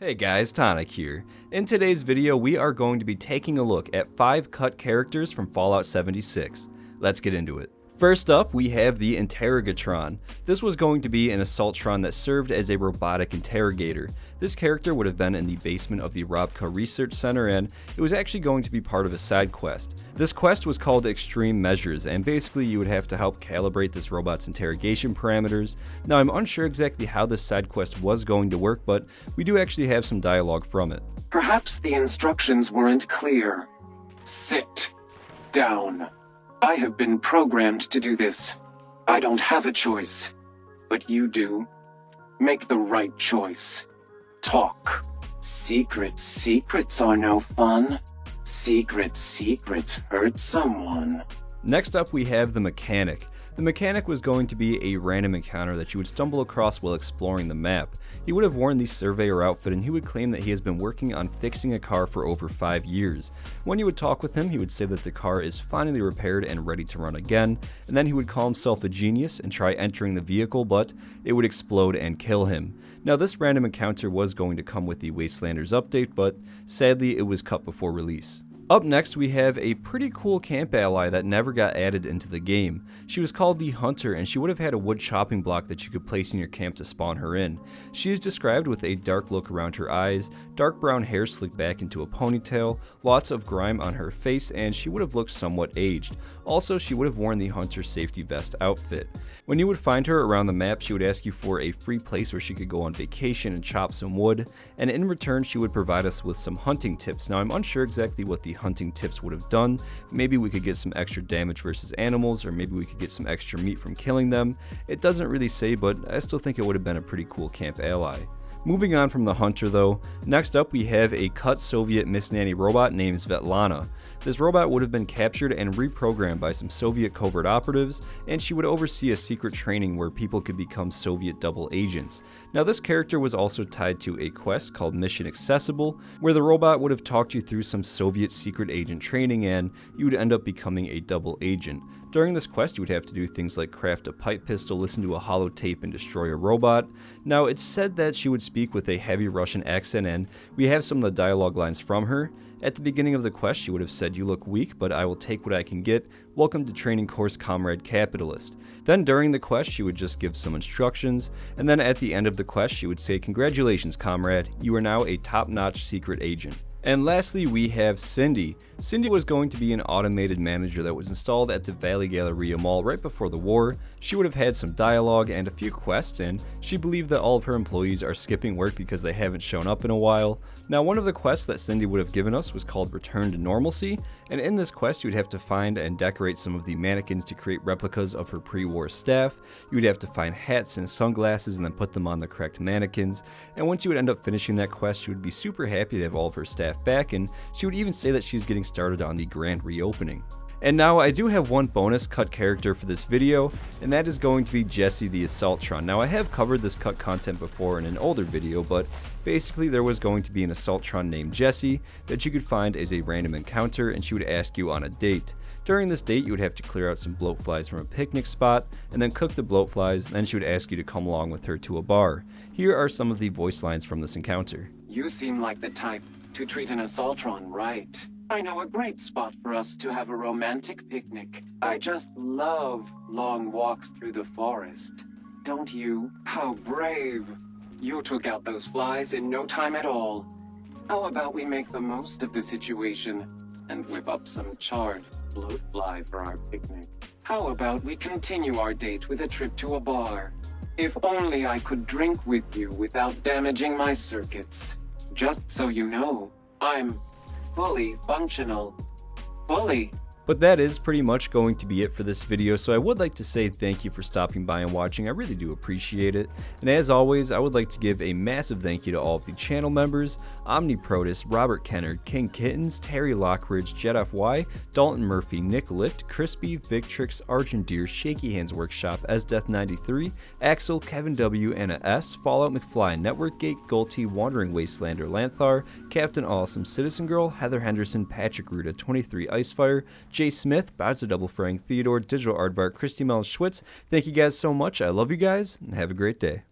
Hey guys, Tonic here. In today's video, we are going to be taking a look at 5 cut characters from Fallout 76. Let's get into it. First up, we have the Interrogatron. This was going to be an Assaultron that served as a robotic interrogator. This character would have been in the basement of the Robka Research Center, and it was actually going to be part of a side quest. This quest was called Extreme Measures, and basically you would have to help calibrate this robot's interrogation parameters. Now, I'm unsure exactly how this side quest was going to work, but we do actually have some dialogue from it. Perhaps the instructions weren't clear. Sit down. I have been programmed to do this. I don't have a choice. But you do. Make the right choice. Talk. Secrets are no fun. Secrets hurt someone. Next up, we have the Mechanic. The Mechanic was going to be a random encounter that you would stumble across while exploring the map. He would have worn the Surveyor outfit, and he would claim that he has been working on fixing a car for over 5 years. When you would talk with him, he would say that the car is finally repaired and ready to run again, and then he would call himself a genius and try entering the vehicle, but it would explode and kill him. Now, this random encounter was going to come with the Wastelanders update, but sadly it was cut before release. Up next, we have a pretty cool camp ally that never got added into the game. She was called the Hunter, and she would have had a wood chopping block that you could place in your camp to spawn her in. She is described with a dark look around her eyes, dark brown hair slicked back into a ponytail, lots of grime on her face, and she would have looked somewhat aged. Also, she would have worn the Hunter safety vest outfit. When you would find her around the map, she would ask you for a free place where she could go on vacation and chop some wood, and in return she would provide us with some hunting tips. Now, I'm unsure exactly what the hunting tips would have done. Maybe we could get some extra damage versus animals, or maybe we could get some extra meat from killing them. It doesn't really say, but I still think it would have been a pretty cool camp ally. Moving on from the Hunter though, next up we have a cut Soviet Miss Nanny robot named Vetlana. This robot would have been captured and reprogrammed by some Soviet covert operatives, and she would oversee a secret training where people could become Soviet double agents. Now, this character was also tied to a quest called Mission Accessible, where the robot would have talked you through some Soviet secret agent training and you would end up becoming a double agent. During this quest, you would have to do things like craft a pipe pistol, listen to a holotape, and destroy a robot. Now, it's said that she would speak with a heavy Russian accent, and we have some of the dialogue lines from her. At the beginning of the quest, she would have said, "You look weak, but I will take what I can get. Welcome to training course, Comrade Capitalist." Then during the quest, she would just give some instructions, and then at the end of the quest, she would say, "Congratulations, Comrade, you are now a top-notch secret agent." And lastly, we have Cindy. Cindy was going to be an automated manager that was installed at the Valley Galleria Mall right before the war. She would have had some dialogue and a few quests, and she believed that all of her employees are skipping work because they haven't shown up in a while. Now, one of the quests that Cindy would have given us was called Return to Normalcy, and in this quest you would have to find and decorate some of the mannequins to create replicas of her pre-war staff. You would have to find hats and sunglasses and then put them on the correct mannequins, and once you would end up finishing that quest, she would be super happy to have all of her staff back, and she would even say that she's getting started on the grand reopening. And now I do have one bonus cut character for this video, and that is going to be Jessie the Assaultron. Now, I have covered this cut content before in an older video, but basically there was going to be an Assaultron named Jessie that you could find as a random encounter, and she would ask you on a date. During this date, you would have to clear out some bloatflies from a picnic spot, and then cook the bloatflies, then she would ask you to come along with her to a bar. Here are some of the voice lines from this encounter. You seem like the type to treat an Assaultron right. I know a great spot for us to have a romantic picnic. I just love long walks through the forest. Don't you? How brave. You took out those flies in no time at all. How about we make the most of the situation and whip up some charred bloatfly for our picnic? How about we continue our date with a trip to a bar? If only I could drink with you without damaging my circuits. Just so you know, I'm fully functional. Fully. But that is pretty much going to be it for this video, so I would like to say thank you for stopping by and watching. I really do appreciate it. And as always, I would like to give a massive thank you to all of the channel members: Omniprotus, Robert Kennard, King Kittens, Terry Lockridge, JetFY, Dalton Murphy, Nick Licht, Crispy, Victrix, Argent Deer, Shaky Hands Workshop, SDeath93, Axel, Kevin W, Anna S, Fallout McFly, Network Gate, Golty, Wandering Wastelander, Lanthar, Captain Awesome, Citizen Girl, Heather Henderson, Patrick Ruda, 23 Icefire, Jay Smith, Bowser Double Frang, Theodore, Digital Aardvark, Christy Mel Schwitz. Thank you guys so much. I love you guys, and have a great day.